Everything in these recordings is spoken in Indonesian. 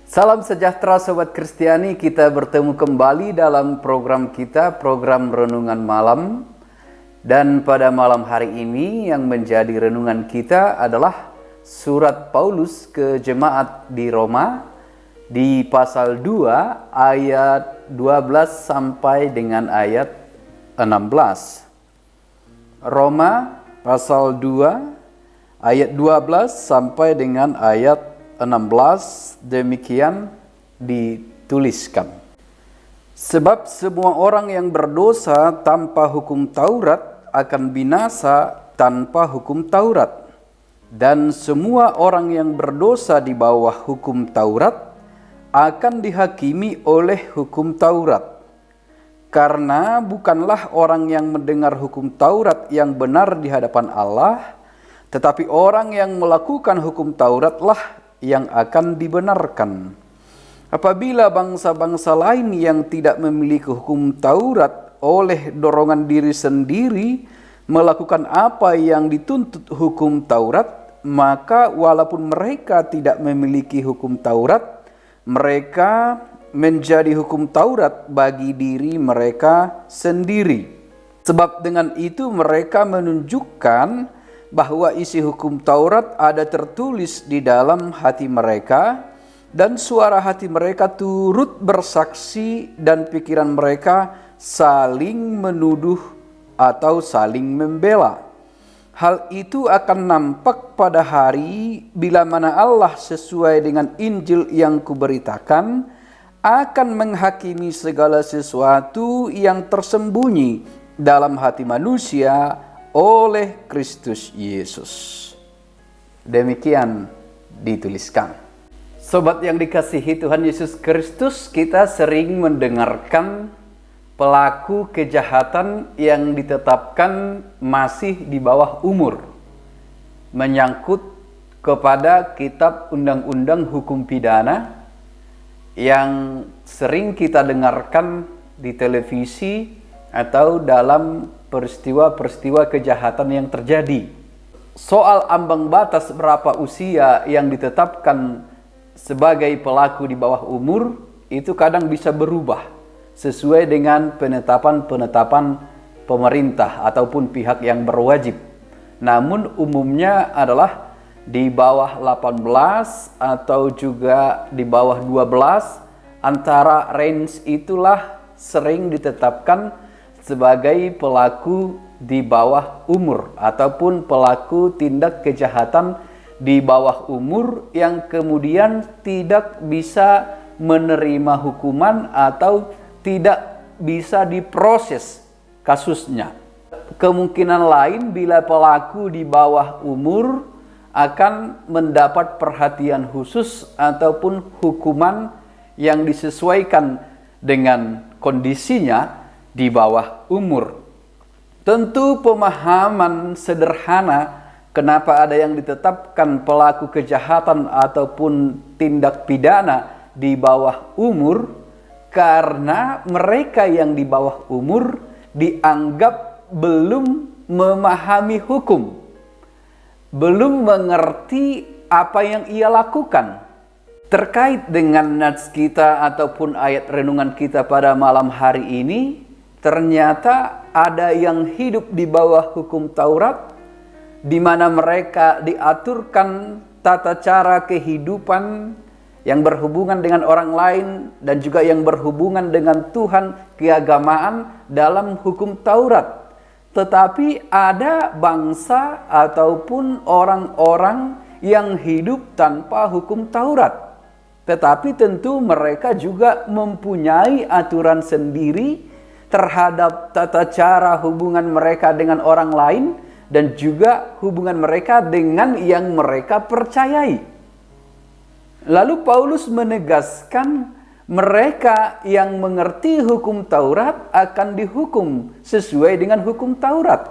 Salam sejahtera Sobat Kristiani, kita bertemu kembali dalam program kita, program Renungan Malam. Dan pada malam hari ini yang menjadi renungan kita adalah surat Paulus ke jemaat di Roma di pasal 2 ayat 12 sampai dengan ayat 16. Roma pasal 2 ayat 12 sampai dengan ayat 16 demikian dituliskan. Sebab semua orang yang berdosa tanpa hukum Taurat akan binasa tanpa hukum Taurat. Dan semua orang yang berdosa di bawah hukum Taurat akan dihakimi oleh hukum Taurat. Karena bukanlah orang yang mendengar hukum Taurat yang benar di hadapan Allah, tetapi orang yang melakukan hukum Tauratlah yang akan dibenarkan. Apabila bangsa-bangsa lain yang tidak memiliki hukum Taurat oleh dorongan diri sendiri melakukan apa yang dituntut hukum Taurat, maka walaupun mereka tidak memiliki hukum Taurat, mereka menjadi hukum Taurat bagi diri mereka sendiri. Sebab dengan itu mereka menunjukkan bahwa isi hukum Taurat ada tertulis di dalam hati mereka, dan suara hati mereka turut bersaksi, dan pikiran mereka saling menuduh atau saling membela. Hal itu akan nampak pada hari bila mana Allah sesuai dengan Injil yang kuberitakan akan menghakimi segala sesuatu yang tersembunyi dalam hati manusia oleh Kristus Yesus. Demikian dituliskan. Sobat yang dikasihi Tuhan Yesus Kristus, kita sering mendengarkan pelaku kejahatan yang ditetapkan masih di bawah umur, menyangkut kepada kitab undang-undang hukum pidana yang sering kita dengarkan di televisi atau dalam peristiwa-peristiwa kejahatan yang terjadi. Soal ambang batas berapa usia yang ditetapkan sebagai pelaku di bawah umur itu kadang bisa berubah sesuai dengan penetapan-penetapan pemerintah ataupun pihak yang berwajib. Namun umumnya adalah di bawah 18 atau juga di bawah 12, antara range itulah sering ditetapkan sebagai pelaku di bawah umur ataupun pelaku tindak kejahatan di bawah umur yang kemudian tidak bisa menerima hukuman atau tidak bisa diproses kasusnya. Kemungkinan lain bila pelaku di bawah umur akan mendapat perhatian khusus ataupun hukuman yang disesuaikan dengan kondisinya di bawah umur. Tentu pemahaman sederhana kenapa ada yang ditetapkan pelaku kejahatan ataupun tindak pidana di bawah umur, karena mereka yang di bawah umur dianggap belum memahami hukum, belum mengerti apa yang ia lakukan. Terkait dengan nats kita ataupun ayat renungan kita pada malam hari ini, ternyata ada yang hidup di bawah hukum Taurat, di mana mereka diaturkan tata cara kehidupan yang berhubungan dengan orang lain dan juga yang berhubungan dengan Tuhan, keagamaan dalam hukum Taurat. Tetapi ada bangsa ataupun orang-orang yang hidup tanpa hukum Taurat. Tetapi tentu mereka juga mempunyai aturan sendiri terhadap tata cara hubungan mereka dengan orang lain dan juga hubungan mereka dengan yang mereka percayai. Lalu Paulus menegaskan mereka yang mengerti hukum Taurat akan dihukum sesuai dengan hukum Taurat.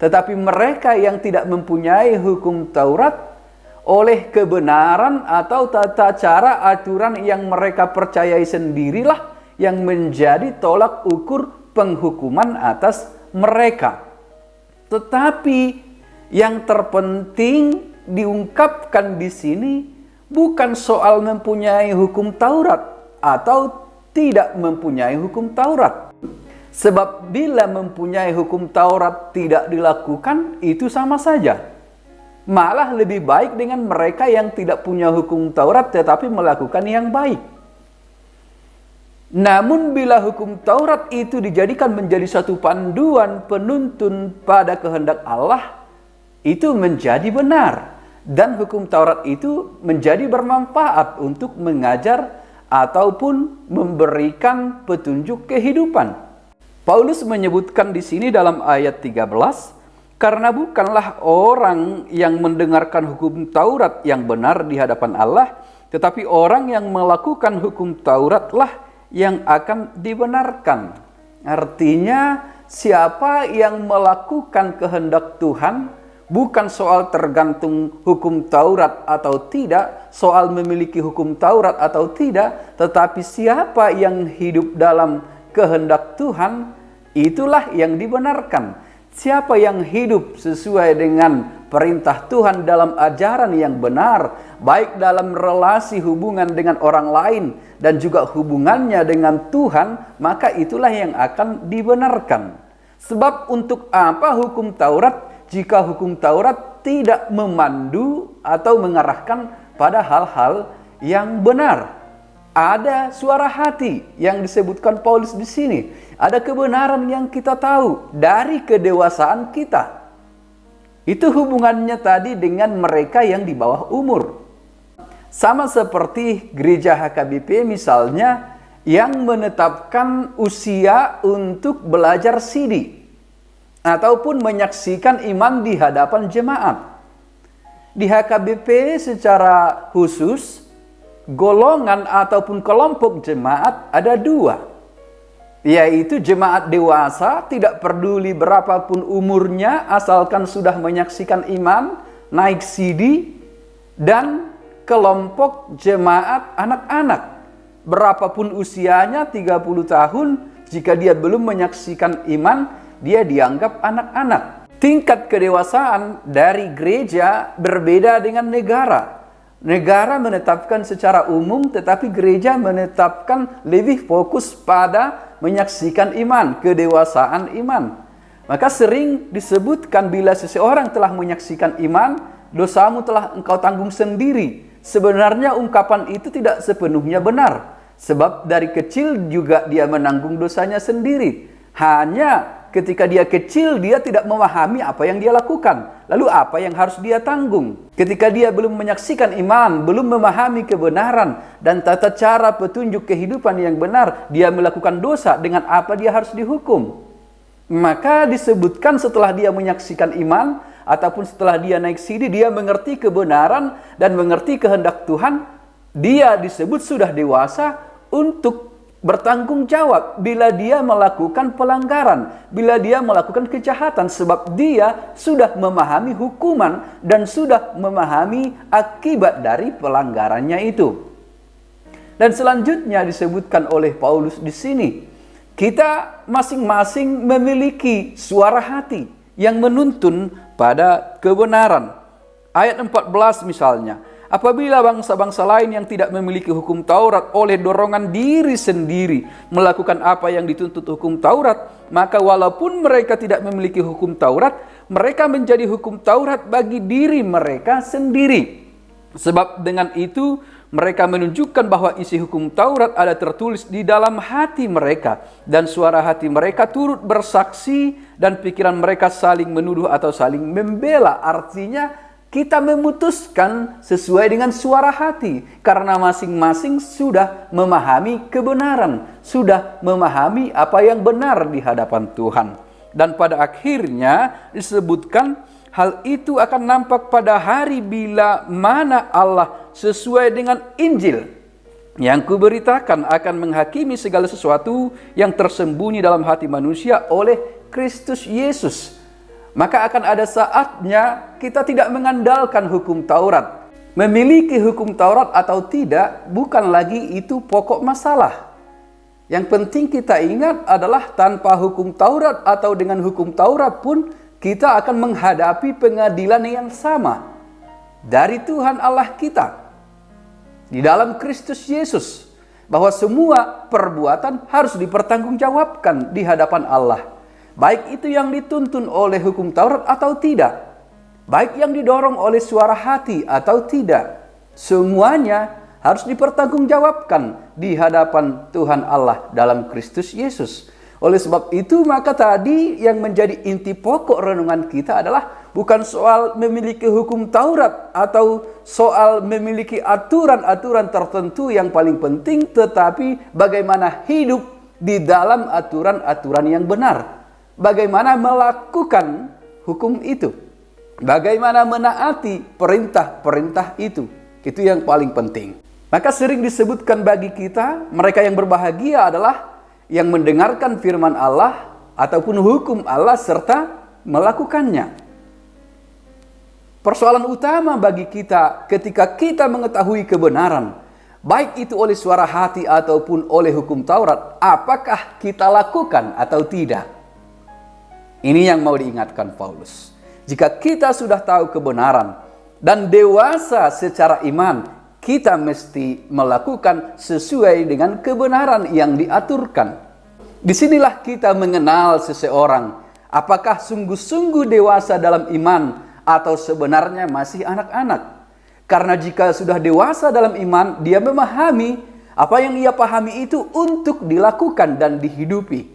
Tetapi mereka yang tidak mempunyai hukum Taurat, oleh kebenaran atau tata cara aturan yang mereka percayai sendirilah yang menjadi tolak ukur penghukuman atas mereka. Tetapi yang terpenting diungkapkan di sini bukan soal mempunyai hukum Taurat atau tidak mempunyai hukum Taurat. Sebab bila mempunyai hukum Taurat tidak dilakukan, itu sama saja. Malah lebih baik dengan mereka yang tidak punya hukum Taurat tetapi melakukan yang baik. Namun bila hukum Taurat itu dijadikan menjadi satu panduan penuntun pada kehendak Allah, itu menjadi benar. Dan hukum Taurat itu menjadi bermanfaat untuk mengajar ataupun memberikan petunjuk kehidupan. Paulus menyebutkan di sini dalam ayat 13, karena bukanlah orang yang mendengarkan hukum Taurat yang benar di hadapan Allah, tetapi orang yang melakukan hukum Tauratlah yang akan dibenarkan. Artinya, siapa yang melakukan kehendak Tuhan bukan soal tergantung hukum Taurat atau tidak, soal memiliki hukum Taurat atau tidak, tetapi siapa yang hidup dalam kehendak Tuhan, itulah yang dibenarkan. Siapa yang hidup sesuai dengan perintah Tuhan dalam ajaran yang benar, baik dalam relasi hubungan dengan orang lain dan juga hubungannya dengan Tuhan, maka itulah yang akan dibenarkan. Sebab untuk apa hukum Taurat jika hukum Taurat tidak memandu atau mengarahkan pada hal-hal yang benar? Ada suara hati yang disebutkan Paulus di sini. Ada kebenaran yang kita tahu dari kedewasaan kita. Itu hubungannya tadi dengan mereka yang di bawah umur. Sama seperti gereja HKBP misalnya yang menetapkan usia untuk belajar CD ataupun menyaksikan iman di hadapan jemaat. Di HKBP secara khusus, golongan ataupun kelompok jemaat ada dua, yaitu jemaat dewasa, tidak peduli berapapun umurnya asalkan sudah menyaksikan iman, naik CD, dan kelompok jemaat anak-anak, berapapun usianya 30 tahun, jika dia belum menyaksikan iman, dia dianggap anak-anak. Tingkat kedewasaan dari gereja berbeda dengan negara. Negara menetapkan secara umum, tetapi gereja menetapkan lebih fokus pada menyaksikan iman, kedewasaan iman. Maka sering disebutkan bila seseorang telah menyaksikan iman, dosamu telah engkau tanggung sendiri. Sebenarnya ungkapan itu tidak sepenuhnya benar. Sebab dari kecil juga dia menanggung dosanya sendiri. Hanya ketika dia kecil, dia tidak memahami apa yang dia lakukan. Lalu apa yang harus dia tanggung? Ketika dia belum menyaksikan iman, belum memahami kebenaran dan tata cara petunjuk kehidupan yang benar, dia melakukan dosa, dengan apa dia harus dihukum? Maka disebutkan setelah dia menyaksikan iman, ataupun setelah dia naik CD, dia mengerti kebenaran dan mengerti kehendak Tuhan, dia disebut sudah dewasa untuk bertanggung jawab bila dia melakukan pelanggaran, bila dia melakukan kejahatan, sebab dia sudah memahami hukuman dan sudah memahami akibat dari pelanggarannya itu. Dan selanjutnya disebutkan oleh Paulus di sini, kita masing-masing memiliki suara hati yang menuntun pada kebenaran. Ayat 14 misalnya, apabila bangsa-bangsa lain yang tidak memiliki hukum Taurat oleh dorongan diri sendiri melakukan apa yang dituntut hukum Taurat, maka walaupun mereka tidak memiliki hukum Taurat, mereka menjadi hukum Taurat bagi diri mereka sendiri. Sebab dengan itu mereka menunjukkan bahwa isi hukum Taurat ada tertulis di dalam hati mereka, dan suara hati mereka turut bersaksi, dan pikiran mereka saling menuduh atau saling membela. Artinya kita memutuskan sesuai dengan suara hati, karena masing-masing sudah memahami kebenaran, sudah memahami apa yang benar di hadapan Tuhan. Dan pada akhirnya disebutkan hal itu akan nampak pada hari bila mana Allah sesuai dengan Injil yang kuberitakan akan menghakimi segala sesuatu yang tersembunyi dalam hati manusia oleh Kristus Yesus. Maka akan ada saatnya kita tidak mengandalkan hukum Taurat. Memiliki hukum Taurat atau tidak bukan lagi itu pokok masalah. Yang penting kita ingat adalah tanpa hukum Taurat atau dengan hukum Taurat pun kita akan menghadapi pengadilan yang sama dari Tuhan Allah kita. di dalam Kristus Yesus, bahwa semua perbuatan harus dipertanggungjawabkan di hadapan Allah. Baik itu yang dituntun oleh hukum Taurat atau tidak, baik yang didorong oleh suara hati atau tidak, semuanya harus dipertanggungjawabkan di hadapan Tuhan Allah dalam Kristus Yesus. Oleh sebab itu, maka tadi yang menjadi inti pokok renungan kita adalah bukan soal memiliki hukum Taurat atau soal memiliki aturan-aturan tertentu yang paling penting, tetapi bagaimana hidup di dalam aturan-aturan yang benar. Bagaimana melakukan hukum itu. Bagaimana menaati perintah-perintah itu. Itu yang paling penting. Maka sering disebutkan bagi kita, mereka yang berbahagia adalah yang mendengarkan firman Allah ataupun hukum Allah serta melakukannya. Persoalan utama bagi kita ketika kita mengetahui kebenaran, baik itu oleh suara hati ataupun oleh hukum Taurat, apakah kita lakukan atau tidak? Ini yang mau diingatkan Paulus. Jika kita sudah tahu kebenaran dan dewasa secara iman, kita mesti melakukan sesuai dengan kebenaran yang diaturkan. Disinilah kita mengenal seseorang, apakah sungguh-sungguh dewasa dalam iman atau sebenarnya masih anak-anak. Karena jika sudah dewasa dalam iman, dia memahami apa yang ia pahami itu untuk dilakukan dan dihidupi.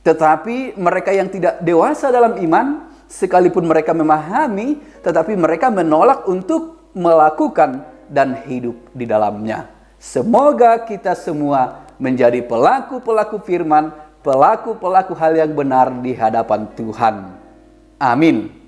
Tetapi mereka yang tidak dewasa dalam iman, sekalipun mereka memahami, tetapi mereka menolak untuk melakukan dan hidup di dalamnya. Semoga kita semua menjadi pelaku-pelaku firman, pelaku-pelaku hal yang benar di hadapan Tuhan. Amin.